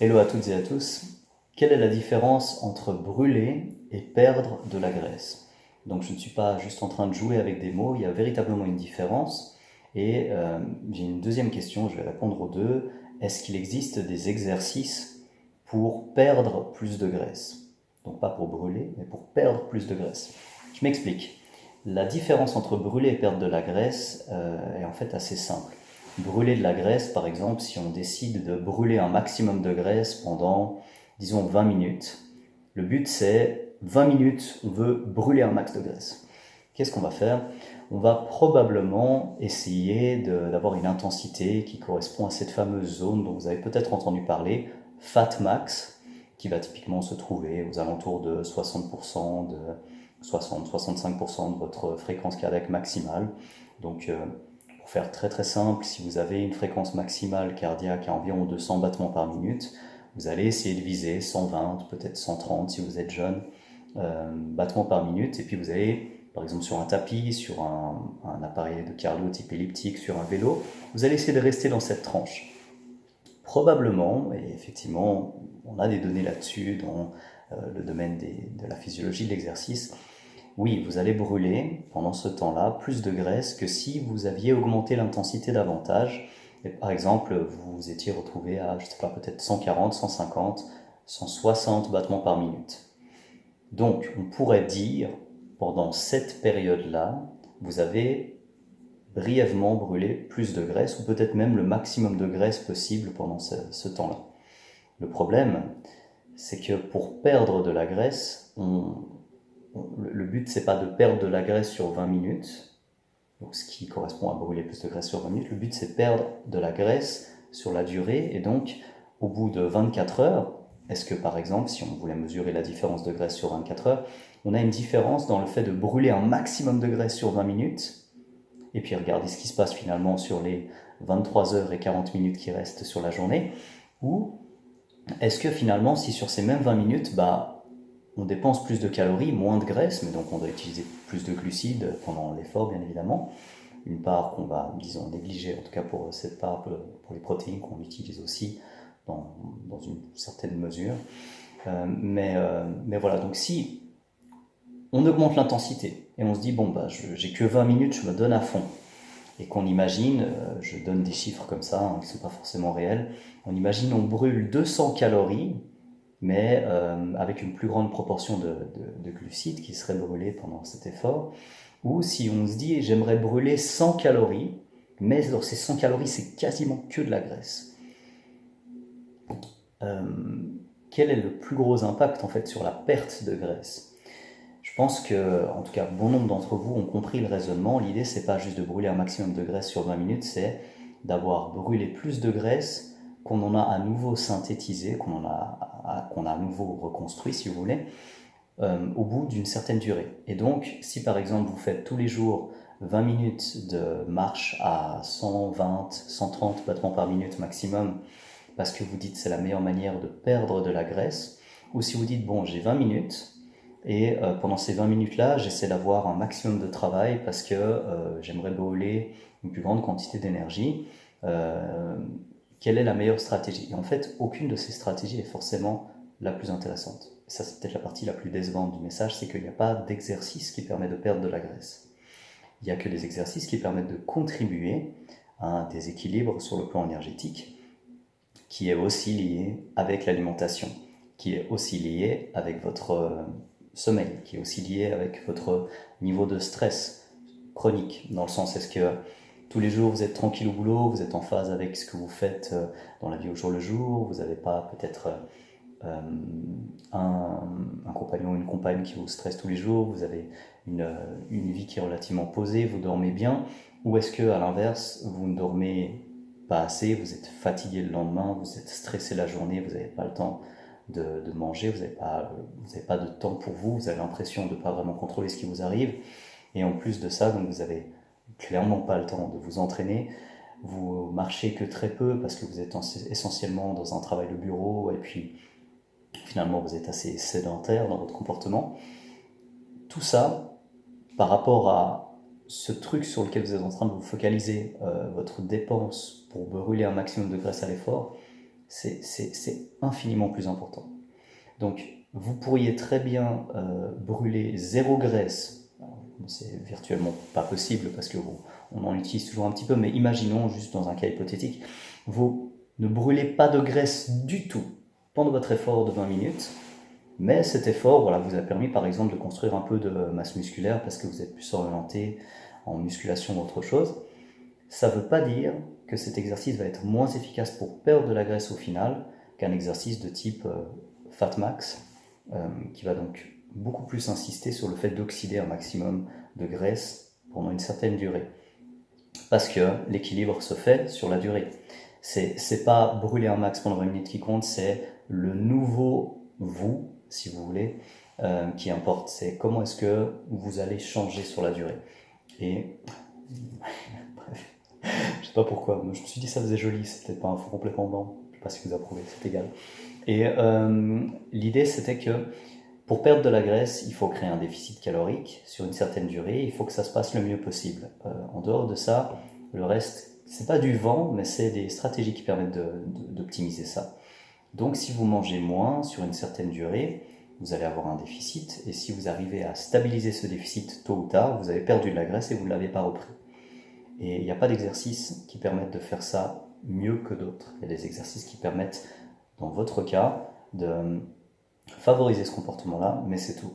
Hello à toutes et à tous. Quelle est la différence entre brûler et perdre de la graisse? Donc je ne suis pas juste en train de jouer avec des mots, il y a véritablement une différence. Et j'ai une deuxième question, je vais répondre aux deux. Est-ce qu'il existe des exercices pour perdre plus de graisse? Donc pas pour brûler, mais pour perdre plus de graisse. Je m'explique. La différence entre brûler et perdre de la graisse est en fait assez simple. Brûler de la graisse, par exemple, si on décide de brûler un maximum de graisse pendant, disons, 20 minutes, le but c'est 20 minutes, on veut brûler un max de graisse. Qu'est-ce qu'on va faire? On va probablement essayer d'avoir une intensité qui correspond à cette fameuse zone dont vous avez peut-être entendu parler, Fat Max, qui va typiquement se trouver aux alentours de 60%, de 60-65% de votre fréquence cardiaque maximale. Donc, pour faire très très simple, si vous avez une fréquence maximale cardiaque à environ 200 battements par minute, vous allez essayer de viser 120, peut-être 130 si vous êtes jeune, battements par minute. Et puis vous allez, par exemple sur un tapis, sur un appareil de cardio type elliptique, sur un vélo, vous allez essayer de rester dans cette tranche. Probablement, et effectivement, on a des données là-dessus dans le domaine de la physiologie de l'exercice, oui, vous allez brûler pendant ce temps-là plus de graisse que si vous aviez augmenté l'intensité davantage. Et par exemple, vous vous étiez retrouvé à, je sais pas, peut-être 140, 150, 160 battements par minute. Donc, on pourrait dire, pendant cette période-là, vous avez brièvement brûlé plus de graisse, ou peut-être même le maximum de graisse possible pendant ce temps-là. Le problème, c'est que pour perdre de la graisse, le but, c'est pas de perdre de la graisse sur 20 minutes, donc ce qui correspond à brûler plus de graisse sur 20 minutes. Le but, c'est de perdre de la graisse sur la durée. Et donc, au bout de 24 heures, est-ce que par exemple, si on voulait mesurer la différence de graisse sur 24 heures, on a une différence dans le fait de brûler un maximum de graisse sur 20 minutes, et puis regarder ce qui se passe finalement sur les 23 heures et 40 minutes qui restent sur la journée, ou est-ce que finalement, si sur ces mêmes 20 minutes, on dépense plus de calories, moins de graisse, mais donc on doit utiliser plus de glucides pendant l'effort, bien évidemment. Une part qu'on va, disons, négliger, en tout cas pour cette part, pour les protéines qu'on utilise aussi dans une certaine mesure. Mais voilà, donc si on augmente l'intensité et on se dit, bon, j'ai que 20 minutes, je me donne à fond, et qu'on imagine, je donne des chiffres comme ça, qui ne sont pas forcément réels, on imagine on brûle 200 calories, mais avec une plus grande proportion de glucides qui seraient brûlés pendant cet effort. Ou si on se dit j'aimerais brûler 100 calories, mais dans ces 100 calories c'est quasiment que de la graisse. Euh, Quel est le plus gros impact en fait sur la perte de graisse? Je pense que, en tout cas, bon nombre d'entre vous ont compris le raisonnement. L'idée, c'est pas juste de brûler un maximum de graisse sur 20 minutes, c'est d'avoir brûlé plus de graisse qu'on en a à nouveau synthétisé, qu'on a à nouveau reconstruit, si vous voulez, au bout d'une certaine durée. Et donc, si par exemple vous faites tous les jours 20 minutes de marche à 120, 130 battements par minute maximum, parce que vous dites c'est la meilleure manière de perdre de la graisse, ou si vous dites bon j'ai 20 minutes, et pendant ces 20 minutes-là, j'essaie d'avoir un maximum de travail parce que j'aimerais brûler une plus grande quantité d'énergie. Euh, Quelle est la meilleure stratégie? Et en fait, aucune de ces stratégies est forcément la plus intéressante. Et ça, c'est peut-être la partie la plus décevante du message, c'est qu'il n'y a pas d'exercice qui permet de perdre de la graisse. Il n'y a que des exercices qui permettent de contribuer à un déséquilibre sur le plan énergétique, qui est aussi lié avec l'alimentation, qui est aussi lié avec votre sommeil, qui est aussi lié avec votre niveau de stress chronique, dans le sens est-ce que tous les jours vous êtes tranquille au boulot, vous êtes en phase avec ce que vous faites dans la vie au jour le jour, vous n'avez pas peut-être euh, un compagnon ou une compagne qui vous stresse tous les jours, vous avez une vie qui est relativement posée, vous dormez bien, ou est-ce que à l'inverse vous ne dormez pas assez, vous êtes fatigué le lendemain, vous êtes stressé la journée, vous n'avez pas le temps de manger, vous n'avez pas de temps pour vous, vous avez l'impression de ne pas vraiment contrôler ce qui vous arrive, et en plus de ça, donc vous avez clairement pas le temps de vous entraîner, vous marchez que très peu parce que vous êtes essentiellement dans un travail de bureau, et puis finalement vous êtes assez sédentaire dans votre comportement. Tout ça, par rapport à ce truc sur lequel vous êtes en train de vous focaliser, votre dépense pour brûler un maximum de graisse à l'effort, c'est infiniment plus important. Donc, vous pourriez très bien brûler 0 graisse. C'est virtuellement pas possible parce que on en utilise toujours un petit peu, mais imaginons juste dans un cas hypothétique, vous ne brûlez pas de graisse du tout pendant votre effort de 20 minutes, mais cet effort voilà, vous a permis par exemple de construire un peu de masse musculaire parce que vous êtes plus orienté en musculation ou autre chose. Ça ne veut pas dire que cet exercice va être moins efficace pour perdre de la graisse au final qu'un exercice de type Fat Max, qui va donc beaucoup plus insister sur le fait d'oxyder un maximum de graisse pendant une certaine durée. Parce que l'équilibre se fait sur la durée. C'est pas brûler un max pendant 20 minutes qui compte, c'est le nouveau vous, si vous voulez, qui importe. C'est comment est-ce que vous allez changer sur la durée. Et bref, je sais pas pourquoi, je me suis dit ça faisait joli, c'était pas un fond complètement blanc, je sais pas si vous approuvez, c'est égal. Et l'idée c'était que pour perdre de la graisse, il faut créer un déficit calorique sur une certaine durée, il faut que ça se passe le mieux possible. En dehors de ça, le reste, c'est pas du vent, mais c'est des stratégies qui permettent d'optimiser ça. Donc si vous mangez moins sur une certaine durée, vous allez avoir un déficit, et si vous arrivez à stabiliser ce déficit tôt ou tard, vous avez perdu de la graisse et vous ne l'avez pas repris. Et il n'y a pas d'exercices qui permettent de faire ça mieux que d'autres. Il y a des exercices qui permettent, dans votre cas, de favoriser ce comportement-là, mais c'est tout.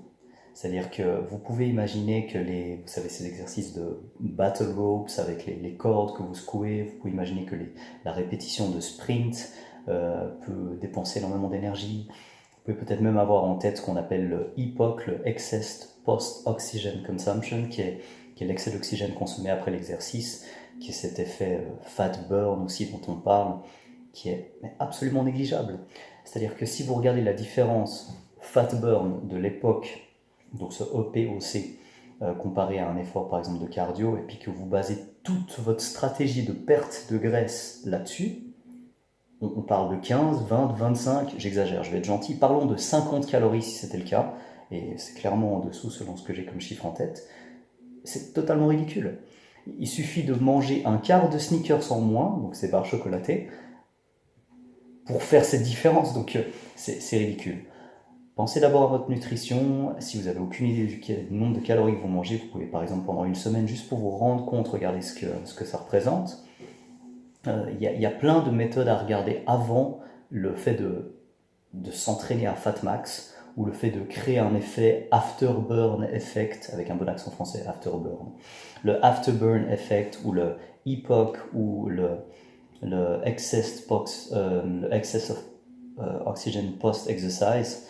C'est-à-dire que vous pouvez imaginer que vous savez, ces exercices de battle ropes avec les cordes que vous secouez, vous pouvez imaginer que la répétition de sprint peut dépenser énormément d'énergie. Vous pouvez peut-être même avoir en tête ce qu'on appelle le EPOC, le Excess Post-Oxygen Consumption, qui est l'excès d'oxygène consommé après l'exercice, qui est cet effet fat burn aussi dont on parle, qui est absolument négligeable. C'est-à-dire que si vous regardez la différence fat burn de l'époque, donc ce EPOC, comparé à un effort par exemple de cardio, et puis que vous basez toute votre stratégie de perte de graisse là-dessus, on parle de 15, 20, 25, j'exagère, je vais être gentil, parlons de 50 calories si c'était le cas, et c'est clairement en dessous selon ce que j'ai comme chiffre en tête. C'est totalement ridicule. Il suffit de manger un quart de Snickers en moins, donc c'est barres chocolatées, pour faire cette différence, donc c'est ridicule. Pensez d'abord à votre nutrition. Si vous n'avez aucune idée du nombre de calories que vous mangez, vous pouvez par exemple pendant une semaine, juste pour vous rendre compte, regarder ce que ça représente. Il y a plein de méthodes à regarder avant le fait de s'entraîner à Fat Max, ou le fait de créer un effet afterburn effect, avec un bon accent français, afterburn. Le afterburn effect, ou le EPOC, ou le excess of oxygen post-exercise,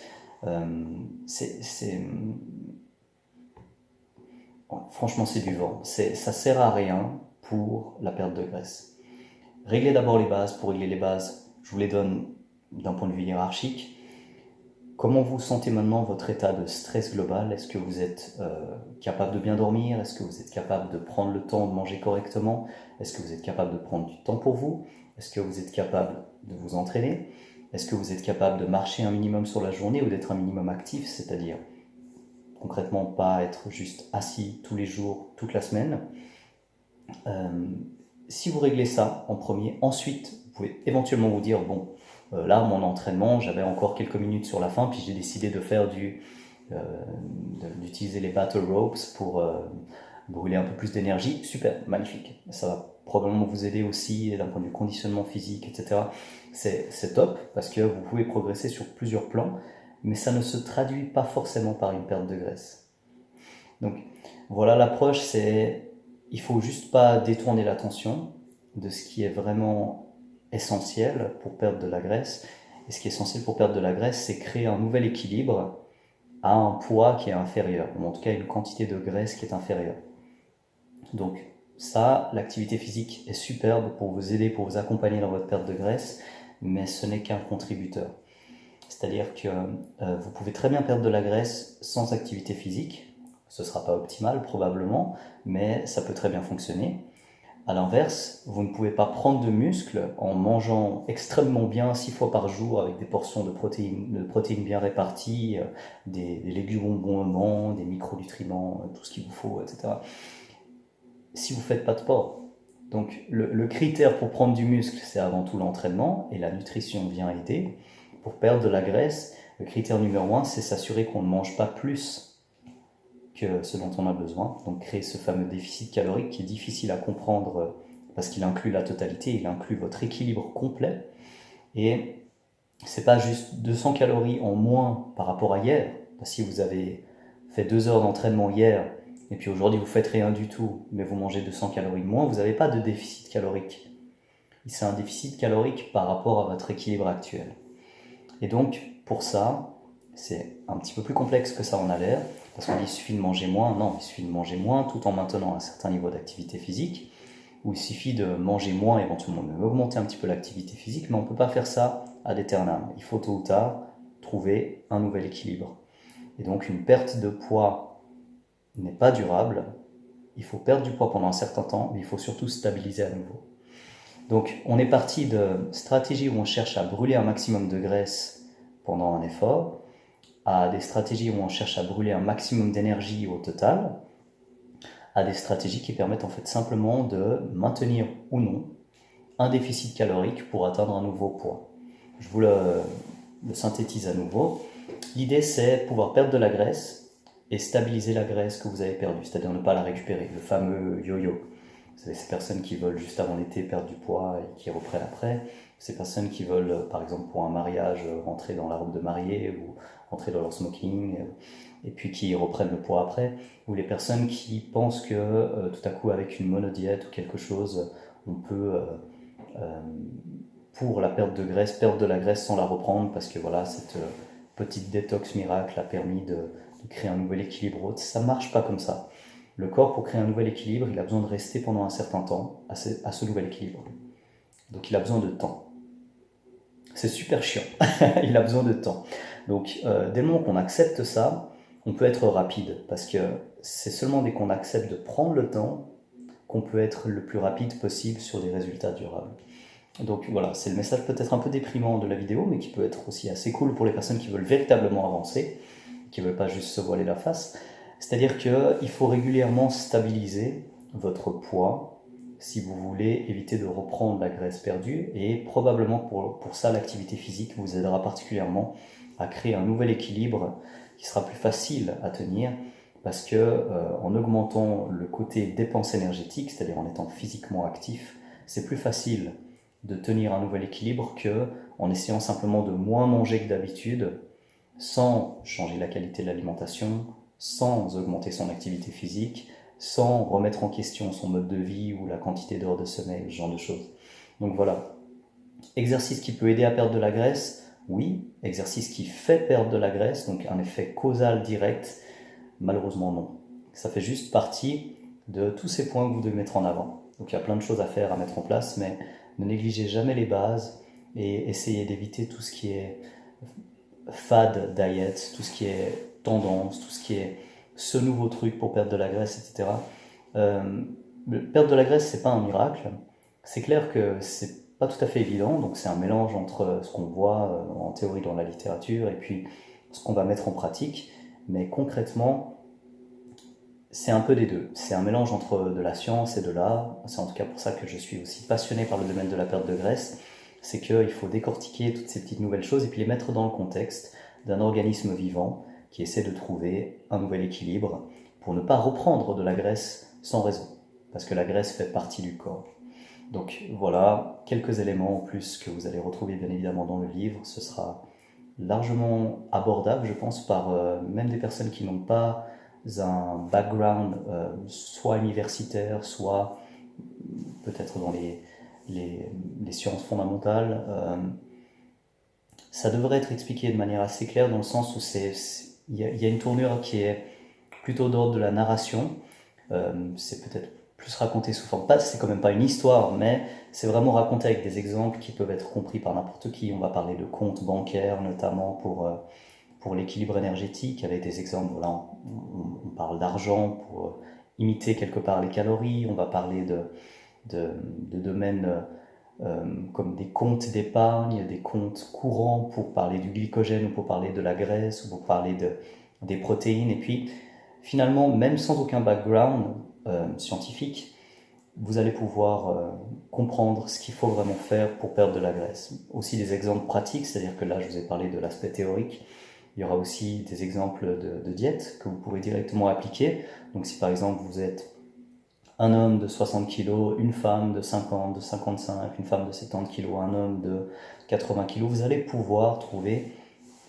franchement c'est du vent. Ça sert à rien pour la perte de graisse. Réglez d'abord les bases. Pour régler les bases, je vous les donne d'un point de vue hiérarchique. Comment vous sentez maintenant votre état de stress global? Est-ce que vous êtes capable de bien dormir? Est-ce que vous êtes capable de prendre le temps de manger correctement? Est-ce que vous êtes capable de prendre du temps pour vous? Est-ce que vous êtes capable de vous entraîner? Est-ce que vous êtes capable de marcher un minimum sur la journée ou d'être un minimum actif? C'est-à-dire concrètement pas être juste assis tous les jours, toute la semaine. Si vous réglez ça en premier, ensuite vous pouvez éventuellement vous dire bon, là mon entraînement, j'avais encore quelques minutes sur la fin, puis j'ai décidé de faire d'utiliser les battle ropes pour brûler un peu plus d'énergie. Super, magnifique. Ça va probablement vous aider aussi d'un point de vue conditionnement physique, etc. C'est top parce que vous pouvez progresser sur plusieurs plans, mais ça ne se traduit pas forcément par une perte de graisse. Donc voilà, l'approche, c'est il faut juste pas détourner l'attention de ce qui est vraiment essentiel pour perdre de la graisse. Et ce qui est essentiel pour perdre de la graisse, c'est créer un nouvel équilibre à un poids qui est inférieur, ou en tout cas une quantité de graisse qui est inférieure. Donc ça, l'activité physique est superbe pour vous aider, pour vous accompagner dans votre perte de graisse, mais ce n'est qu'un contributeur. C'est-à-dire que vous pouvez très bien perdre de la graisse sans activité physique. Ce ne sera pas optimal probablement, mais ça peut très bien fonctionner. A l'inverse, vous ne pouvez pas prendre de muscle en mangeant extrêmement bien 6 fois par jour avec des portions de protéines bien réparties, des légumes au bon moment, des micronutriments, tout ce qu'il vous faut, etc. Si vous ne faites pas de sport, Donc le critère pour prendre du muscle, c'est avant tout l'entraînement, et la nutrition vient aider. Pour perdre de la graisse, le critère numéro 1, c'est s'assurer qu'on ne mange pas plus que ce dont on a besoin. Donc créer ce fameux déficit calorique qui est difficile à comprendre parce qu'il inclut la totalité, il inclut votre équilibre complet. Et c'est pas juste 200 calories en moins par rapport à hier. Si vous avez fait 2 heures d'entraînement hier, et puis aujourd'hui vous faites rien du tout, mais vous mangez 200 calories de moins, vous n'avez pas de déficit calorique. C'est un déficit calorique par rapport à votre équilibre actuel. Et donc, pour ça, c'est un petit peu plus complexe que ça en a l'air, parce qu'on dit il suffit de manger moins. Non, il suffit de manger moins tout en maintenant un certain niveau d'activité physique, ou il suffit de manger moins, éventuellement même augmenter un petit peu l'activité physique, mais on ne peut pas faire ça ad aeternam. Il faut tôt ou tard trouver un nouvel équilibre. Et donc une perte de poids n'est pas durable. Il faut perdre du poids pendant un certain temps, mais il faut surtout stabiliser à nouveau. Donc on est parti de stratégies où on cherche à brûler un maximum de graisse pendant un effort, à des stratégies où on cherche à brûler un maximum d'énergie au total, à des stratégies qui permettent en fait simplement de maintenir ou non un déficit calorique pour atteindre un nouveau poids. Je vous le synthétise à nouveau. L'idée, c'est pouvoir perdre de la graisse et stabiliser la graisse que vous avez perdue, c'est-à-dire ne pas la récupérer, le fameux yo-yo. Vous savez, ces personnes qui veulent juste avant l'été perdre du poids et qui reprennent après. Ces personnes qui veulent, par exemple pour un mariage, rentrer dans la robe de mariée ou rentrer dans leur smoking et puis qui reprennent le poids après. Ou les personnes qui pensent que tout à coup avec une monodiète ou quelque chose, on peut pour la perte de graisse, perdre de la graisse sans la reprendre parce que voilà, cette petite détox miracle a permis de créer un nouvel équilibre autre. Ça ne marche pas comme ça. Le corps, pour créer un nouvel équilibre, il a besoin de rester pendant un certain temps à ce nouvel équilibre. Donc il a besoin de temps. C'est super chiant, il a besoin de temps. Donc dès le moment qu'on accepte ça, on peut être rapide, parce que c'est seulement dès qu'on accepte de prendre le temps qu'on peut être le plus rapide possible sur des résultats durables. Donc voilà, c'est le message peut-être un peu déprimant de la vidéo, mais qui peut être aussi assez cool pour les personnes qui veulent véritablement avancer, qui ne veulent pas juste se voiler la face. C'est-à-dire qu'il faut régulièrement stabiliser votre poids si vous voulez éviter de reprendre la graisse perdue, et probablement pour ça l'activité physique vous aidera particulièrement à créer un nouvel équilibre qui sera plus facile à tenir, parce que en augmentant le côté dépense énergétique, c'est-à-dire en étant physiquement actif, c'est plus facile de tenir un nouvel équilibre que en essayant simplement de moins manger que d'habitude, sans changer la qualité de l'alimentation, sans augmenter son activité physique, sans remettre en question son mode de vie ou la quantité d'heures de sommeil, ce genre de choses. Donc voilà, exercice qui peut aider à perdre de la graisse, oui. Exercice qui fait perdre de la graisse, donc un effet causal direct, malheureusement non. Ça fait juste partie de tous ces points que vous devez mettre en avant. Donc il y a plein de choses à faire, à mettre en place, mais ne négligez jamais les bases et essayez d'éviter tout ce qui est fad diet, tout ce qui est tendance, tout ce qui est ce nouveau truc pour perdre de la graisse, etc. Perdre de la graisse, c'est pas un miracle. C'est clair que c'est pas tout à fait évident, donc c'est un mélange entre ce qu'on voit en théorie dans la littérature et puis ce qu'on va mettre en pratique. Mais concrètement, c'est un peu des deux. C'est un mélange entre de la science et de l'art. C'est en tout cas pour ça que je suis aussi passionné par le domaine de la perte de graisse. C'est qu'il faut décortiquer toutes ces petites nouvelles choses et puis les mettre dans le contexte d'un organisme vivant qui essaie de trouver un nouvel équilibre pour ne pas reprendre de la graisse sans raison. Parce que la graisse fait partie du corps. Donc voilà, quelques éléments en plus que vous allez retrouver bien évidemment dans le livre. Ce sera largement abordable, je pense, par même des personnes qui n'ont pas un background soit universitaire, soit peut-être dans les sciences fondamentales. Ça devrait être expliqué de manière assez claire dans le sens où il y a une tournure qui est plutôt d'ordre de la narration. C'est peut-être plus raconté sous forme, c'est quand même pas une histoire, mais c'est vraiment raconté avec des exemples qui peuvent être compris par n'importe qui. On va parler de comptes bancaires notamment pour l'équilibre énergétique, avec des exemples. Voilà, on parle d'argent pour imiter quelque part les calories. On va parler de domaines comme des comptes d'épargne, des comptes courants pour parler du glycogène ou pour parler de la graisse ou pour parler des protéines. Et puis finalement, même sans aucun background scientifique, vous allez pouvoir comprendre ce qu'il faut vraiment faire pour perdre de la graisse. Aussi des exemples pratiques, c'est-à-dire que là je vous ai parlé de l'aspect théorique. Il y aura aussi des exemples de diète que vous pourrez directement appliquer. Donc si par exemple vous êtes un homme de 60 kg, une femme de 50, de 55, une femme de 70 kg, un homme de 80 kg, vous allez pouvoir trouver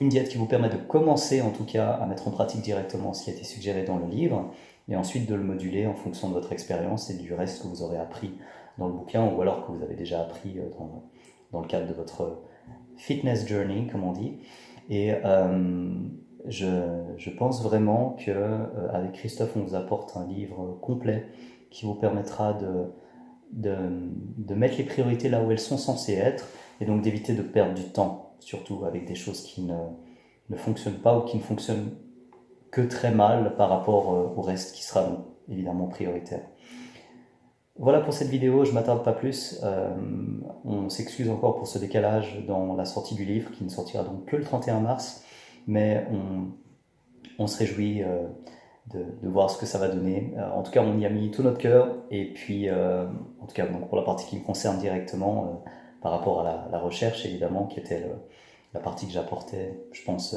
une diète qui vous permet de commencer en tout cas à mettre en pratique directement ce qui a été suggéré dans le livre et ensuite de le moduler en fonction de votre expérience et du reste que vous aurez appris dans le bouquin ou alors que vous avez déjà appris dans le cadre de votre fitness journey, comme on dit. Et je pense vraiment qu'avec Christophe, on vous apporte un livre complet qui vous permettra de mettre les priorités là où elles sont censées être et donc d'éviter de perdre du temps, surtout avec des choses qui ne fonctionnent pas ou qui ne fonctionnent que très mal par rapport au reste qui sera donc, évidemment prioritaire. Voilà pour cette vidéo, je ne m'attarde pas plus. On s'excuse encore pour ce décalage dans la sortie du livre qui ne sortira donc que le 31 mars, mais on se réjouit de voir ce que ça va donner. En tout cas, on y a mis tout notre cœur et puis, en tout cas, donc pour la partie qui me concerne directement, par rapport à la recherche évidemment, qui était la partie que j'apportais, je pense,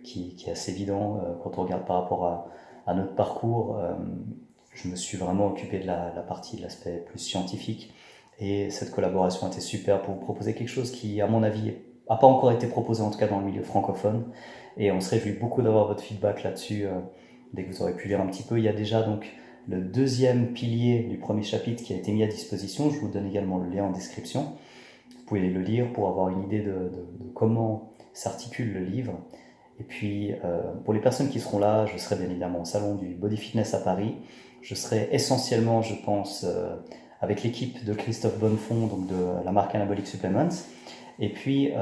qui est assez évident quand on regarde par rapport à notre parcours. Je me suis vraiment occupé de la partie de l'aspect plus scientifique et cette collaboration était super pour vous proposer quelque chose qui, à mon avis, n'a pas encore été proposé, en tout cas dans le milieu francophone. Et on se réjouit beaucoup d'avoir votre feedback là-dessus dès que vous aurez pu lire un petit peu. Il y a déjà donc le deuxième pilier du premier chapitre qui a été mis à disposition. Je vous donne également le lien en description. Vous pouvez le lire pour avoir une idée de comment s'articule le livre. Et puis, pour les personnes qui seront là, je serai bien évidemment au salon du Body Fitness à Paris. Je serai essentiellement, je pense, avec l'équipe de Christophe Bonnefond, donc de la marque Anabolic Supplements. Et puis,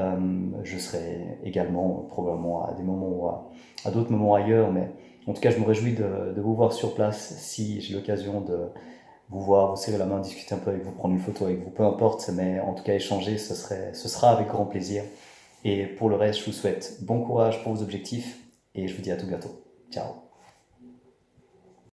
je serai également probablement à des moments ou à d'autres moments ailleurs, mais en tout cas, je me réjouis de vous voir sur place si j'ai l'occasion de vous voir, vous serrer la main, discuter un peu avec vous, prendre une photo avec vous, peu importe, mais en tout cas, échanger, ce sera avec grand plaisir. Et pour le reste, je vous souhaite bon courage pour vos objectifs et je vous dis à tout bientôt. Ciao.